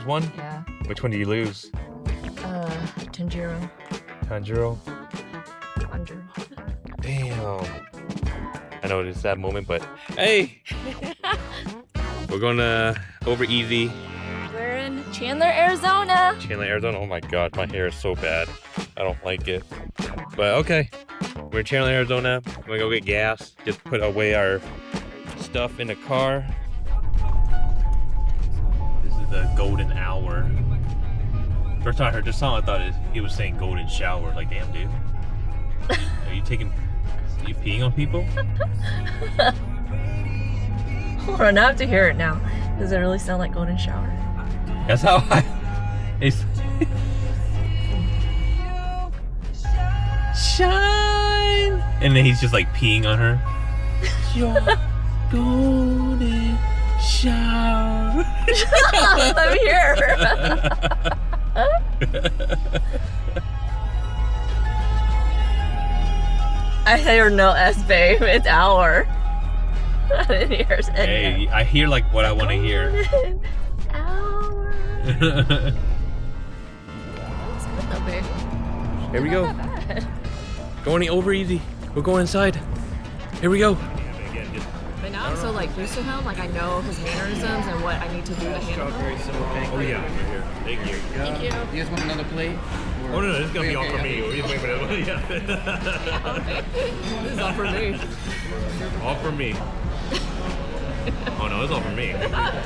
lose one? Yeah. Which one did you lose? Tanjiro. Tanjiro? Damn. I know it's that moment, but hey! We're gonna go over easy. We're in Chandler, Arizona. Chandler, Arizona. Oh my god, my hair is so bad. I don't like it. But okay. We're in Chandler, Arizona. We're gonna go get gas. Just put away our stuff in the car. This is the golden hour. First time I heard this song, I thought he was saying golden shower. Like, damn, dude. Are you peeing on people? Hold on, I have to hear it now. Does it really sound like golden shower? That's how it's shine. And then he's just like peeing on her. Your golden shower. Let me hear. I hear no S, babe. It's hour. I didn't hear it. Hey, I hear like what I want to hear. Hour. That's good though, babe. Here we go. Not that bad. Going over easy. We're going inside. Here we go. But now I'm so like used to him, like I know his mannerisms and what I need to do to handle him. Strawberry simple pancake. Oh yeah, right here. Thank you. Thank you. You guys want another plate? Or- Oh no, this is gonna be all for Okay, me. yeah. What do you think about it? Yeah. This is all for me. All for me. Oh no, it's all for me.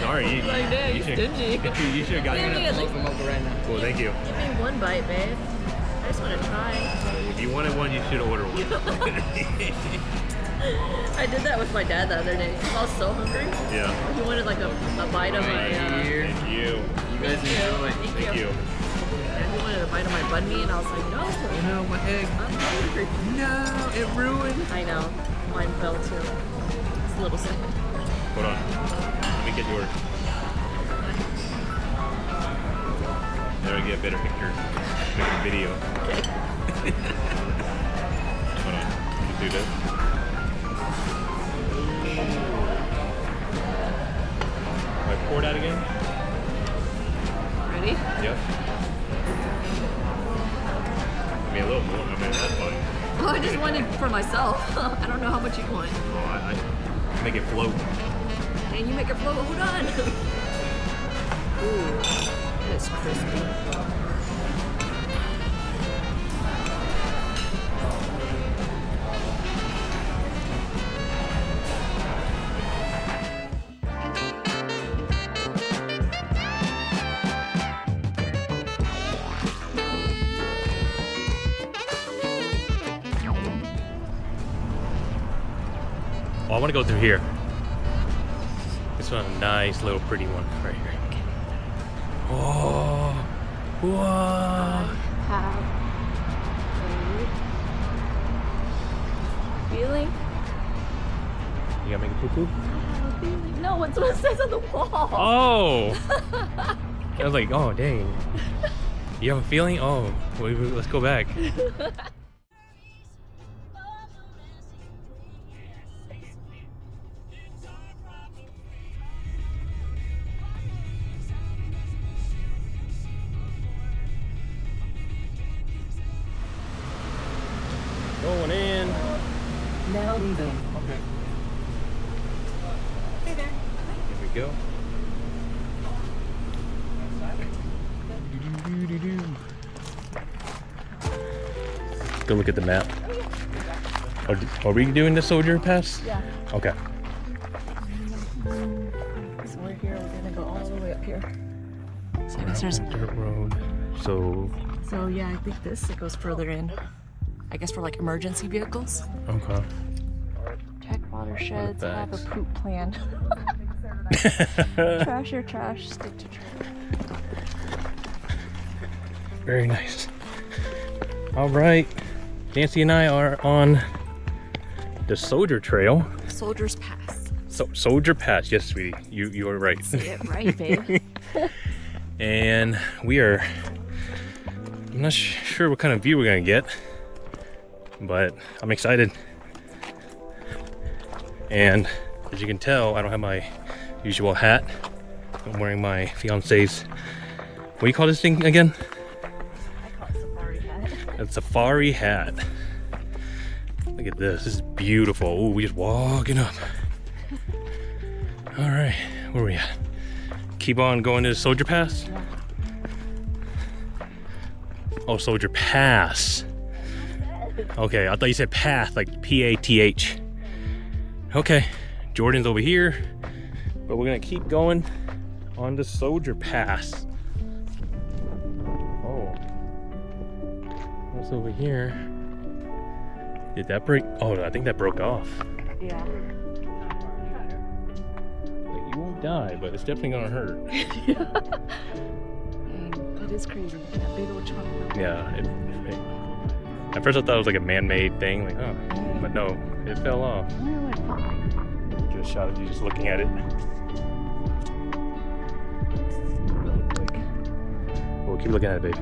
Sorry, you should. Stingy. You should have gotten Give me it. at least Come over right now. Cool, thank you. give me one bite, babe. I just want to try. If you wanted one, you should order one. I did that with my dad the other day. I was so hungry. Yeah. He wanted like a bite of my. Here. Thank you. You guys enjoy. Thank you. Yeah, he wanted a bite of my bun meat, and I was like, no. You know, my egg. I'm hungry. No, it ruined. I know. Mine fell too. It's a little sad. Hold on. Let me get yours. There I get a better picture. Make a video. Okay. Hold on. Just do this. I pour that again? Ready? Yep. I mean, a little more. I mean, that's fine. Oh, I just wanted for myself. I don't know how much you want. Oh, I make it float. And you make it float. Hold on. Ooh, it's crispy. Oh, I want to go through here. This one's a nice little pretty one right here. Oh, whoa. Have a feeling. You gotta make a poo-poo? No, what's what it says on the wall? Oh! I was like, oh, dang. You have a feeling? Oh, let's go back. Going in. No. Okay. Hey there. Here we go. Go look at the map. Are we doing the soldier pass? Yeah. Okay. So we're here. We're gonna go all the way up here. So I guess there's. Dirt road. So, So yeah, I think this it goes further in. I guess for like emergency vehicles. okay. Check watersheds. Have a Facts. poop plan. Trash your trash. Stick to trash. Very nice. All right. Nancy and I are on the Soldier Trail. Soldier's Pass. Soldier Pass. Yes, sweetie. You are right. Say it right, babe. And we are, I'm not sure what kind of view we're gonna get, but I'm excited. And as you can tell, I don't have my usual hat. I'm wearing my fiance's What do you call this thing again? I call it safari hat. A safari hat. Look at this. This is beautiful. Oh, we just walking up. All right, where are we at? Keep on going to the Soldier Pass? Yeah. Oh, Soldier Pass. Okay, I thought you said path, like P-A-T-H. Okay, Jordan's over here, but we're gonna keep going on the Soldier Pass. Oh, what's over here? Did that break? Oh, I think that broke off. Yeah. Like, you won't die, but it's definitely gonna hurt. Dang, that is crazy. That big old chunk. Yeah. At first I thought it was like a man-made thing, like, oh, but no, it fell off. We're like fine. Just shot at you just looking at it. We'll keep looking at it, baby.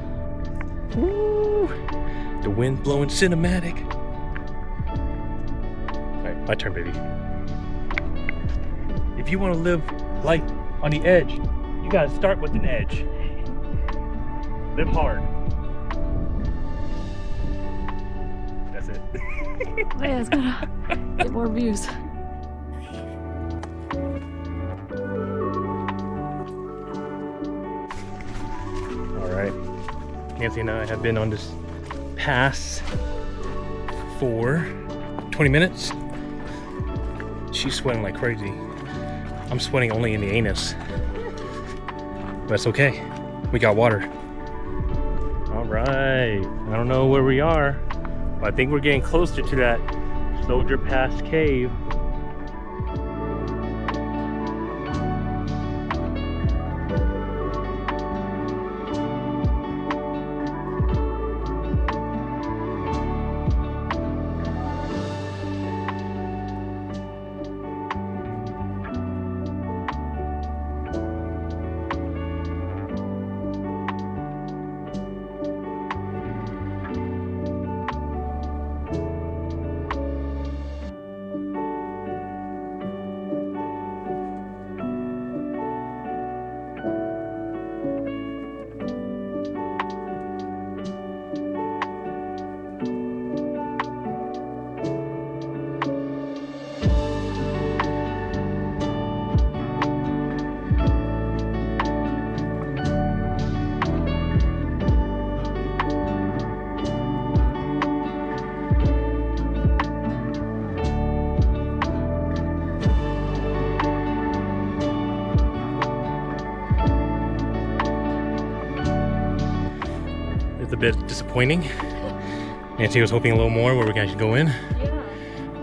Woo! The wind blowing cinematic. Alright, my turn, baby. If you want to live life on the edge, you gotta start with an edge. Live hard. That's it. Oh yeah, it's gonna get more views. Alright. Nancy and I have been on this pass for 20 minutes. She's sweating like crazy. I'm sweating only in the anus. But it's okay. We got water. Alright. I don't know where we are, but I think we're getting closer to that Soldier Pass cave. It's a bit disappointing. Nancy was hoping a little more where we can actually go in. Yeah.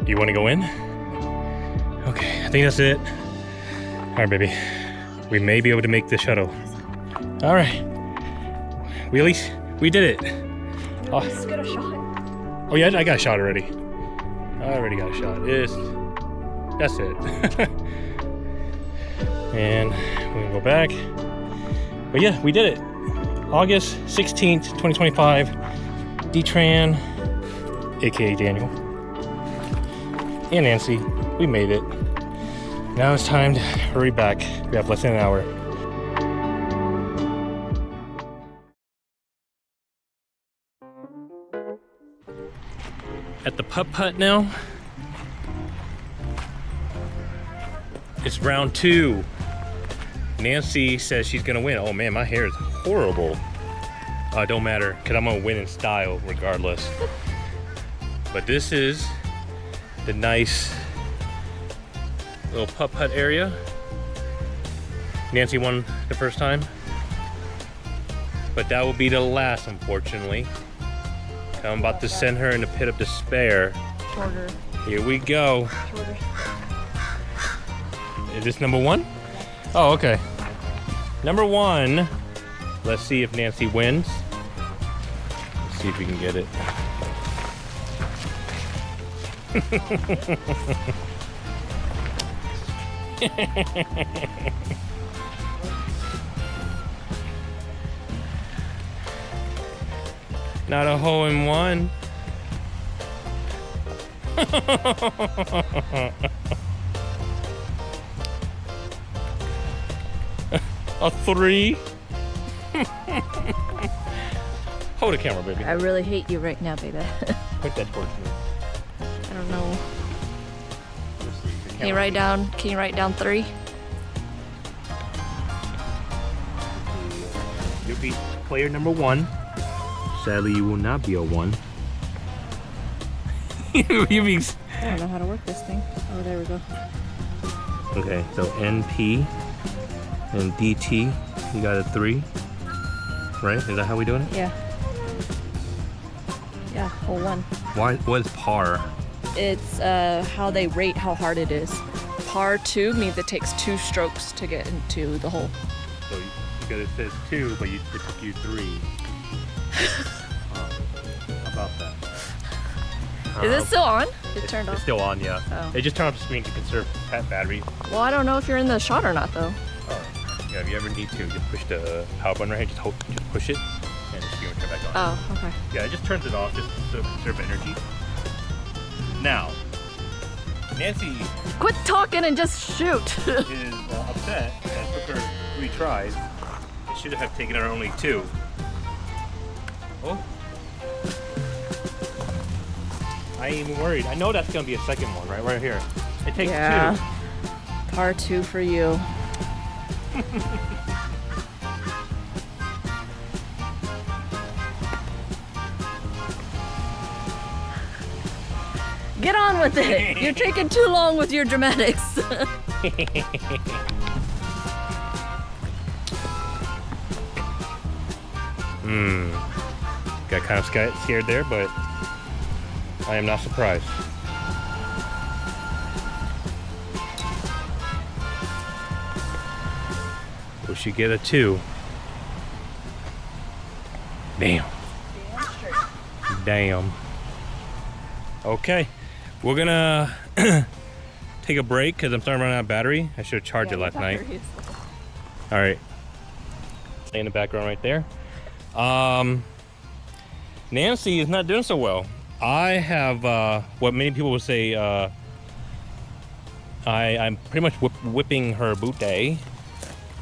Do you want to go in? Okay, I think that's it. All right, baby. We may be able to make the shuttle. All right. We did it. Oh, Let's get a shot. oh yeah, I got a shot already. I already got a shot. That's it. And we can go back. But yeah, we did it. August 16th, 2025. D-Tran, aka Daniel, and Nancy, we made it. Now it's time to hurry back. We have less than an hour. At the putt-putt now. It's round 2. Nancy says she's gonna win. Oh man, my hair is horrible. Don't matter, because I'm gonna win in style regardless. But this is the nice little putt-putt area. Nancy won the first time, but that will be the last, unfortunately. I'm about to send her in the pit of despair. Shorter. Here we go. Shorter. Is this number 1? Oh, okay. Number 1. Let's see if Nancy wins. Let's see if we can get it. Not a hole in one. A 3. Hold the camera, baby. I really hate you right now, baby. Put that towards me. I don't know. Let's see, the Can you camera- write down 3? You'll be player number 1. Sadly, you will not be a 1. you be... I don't know how to work this thing. Oh, there we go. Okay, so NP and DT, you got a 3, right? Is that how we doing it? Yeah. Yeah, whole 1. Why? What is par? It's how they rate how hard it is. Par 2 means it takes 2 strokes to get into the hole. So because it says 2, but it took you 3. How about that? Is it still on? It turned It's off. still on, yeah. Oh. It just turned off the screen to conserve battery. Well, I don't know if you're in the shot or not, though. Oh, yeah. If you ever need to, just push the power button right here. Just push it, and the screen will turn back on. Oh, okay. Yeah, it just turns it off just to conserve energy. Now, Nancy Quit talking and just shoot. is upset and it took her 3 tries. It should have taken her only 2. Oh. I ain't even worried. I know that's gonna be a second one, right here. It takes 2. Par 2 for you. Get on with it. You're taking too long with your dramatics. Got kind of scared there, but I am not surprised. Will she get a 2? Damn. Damn. Okay, we're gonna take a break because I'm starting to run out of battery. I should have charged it last night. All right. Stay in the background right there. Nancy is not doing so well. I have what many people would say. I'm pretty much whipping her booty,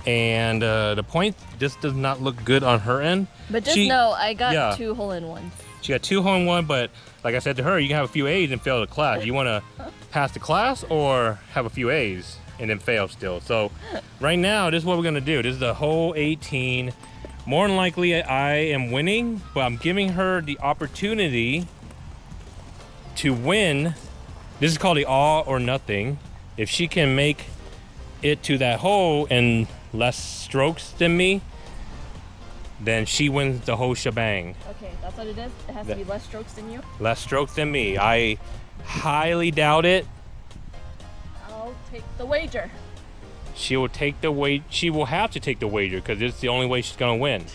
and the point just does not look good on her end. But just know, I got yeah. 2 hole-in-ones. She got 2 hole-in-1, but like I said to her, you can have a few A's and fail the class. You want to pass the class or have a few A's and then fail still. So right now, this is what we're gonna do. This is the hole 18. More than likely, I am winning, but I'm giving her the opportunity to win. This is called the all or nothing. If she can make it to that hole in less strokes than me, then she wins the whole shebang. Okay, that's what it is? It has to be less strokes than you? Less strokes than me. I highly doubt it. I'll take the wager. She will take the She will have to take the wager because it's the only way she's gonna win.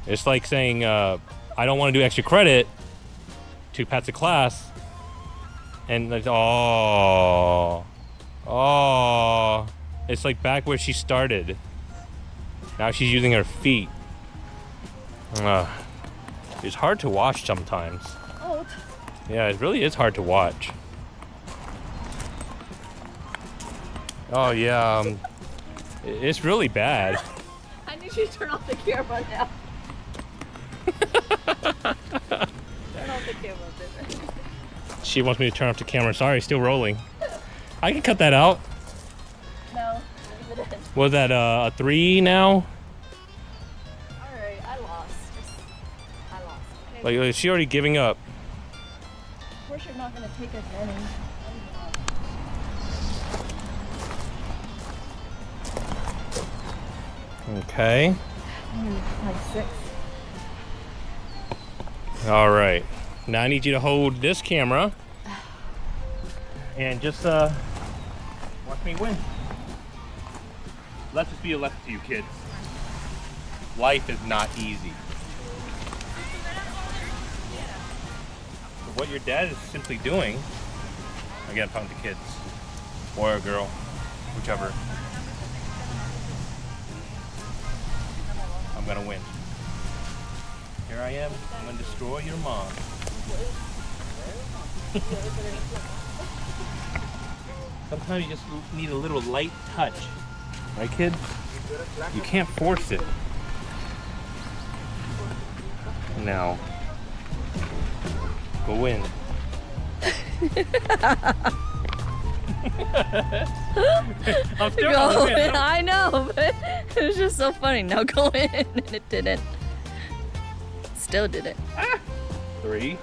It's like saying, I don't want to do extra credit to pass the class, and like, oh, it's like back where she started. Now she's using her feet. It's hard to watch sometimes. Oh. Yeah, it really is hard to watch. Oh yeah, it's really bad. I need you to turn off the camera now. Turn off the camera, baby. She wants me to turn off the camera. Sorry, still rolling. I can cut that out. No, leave it in. Was that a 3 now? Alright, I lost. I lost. Okay. Like, is she already giving up? Of course you're not going to take as many. Okay. Like 6. All right. Now I need you to hold this camera and just watch me win. Let's just be a lesson to you kids. Life is not easy. So what your dad is simply doing, again, I'm talking to kids, boy or girl, whichever. I'm gonna win. Here I am. I'm gonna destroy your mom. Sometimes you just need a little light touch, right, kid? You can't force it. now. Go in. I'm still Go gonna win. in. I know, but it was just so funny. Now go in, and it didn't. Still didn't. 3,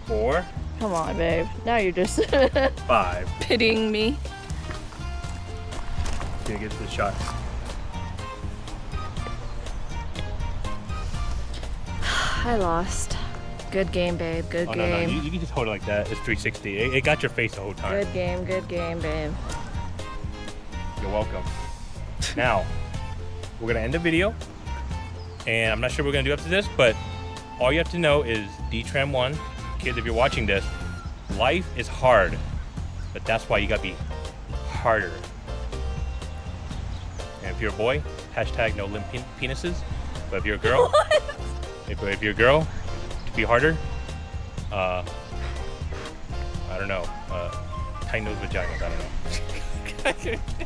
4, Come on, babe. Now you're just 5. pitying me. Gonna get the shot. I lost. Good game, babe. Good Oh, game. no. You can just hold it like that. It's 360. It got your face the whole time. Good game, babe. You're welcome. Now, we're gonna end the video. And I'm not sure what we're gonna do after this, but all you have to know is DTram1, kids, if you're watching this, life is hard, but that's why you gotta be harder. And if you're a boy, hashtag no limp penises. But if you're a girl, if you're a girl, to be harder, I don't know, tight nose vaginas, I don't know.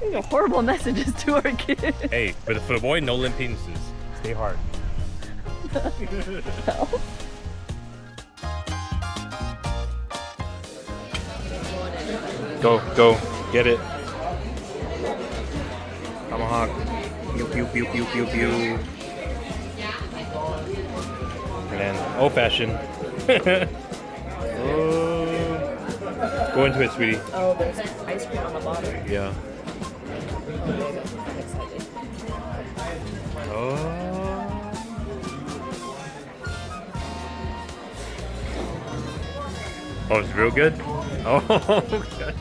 These are horrible messages to our kids. Hey, but for the boy, no limp penises. Stay hard. Go, get it. Tomahawk. Pew, pew, pew, pew, pew, pew. And then old fashioned. Oh. Go into it, sweetie. Oh, there's ice cream on the bottom. Yeah. I'm excited. Oh. Oh, it's real good? Oh, God.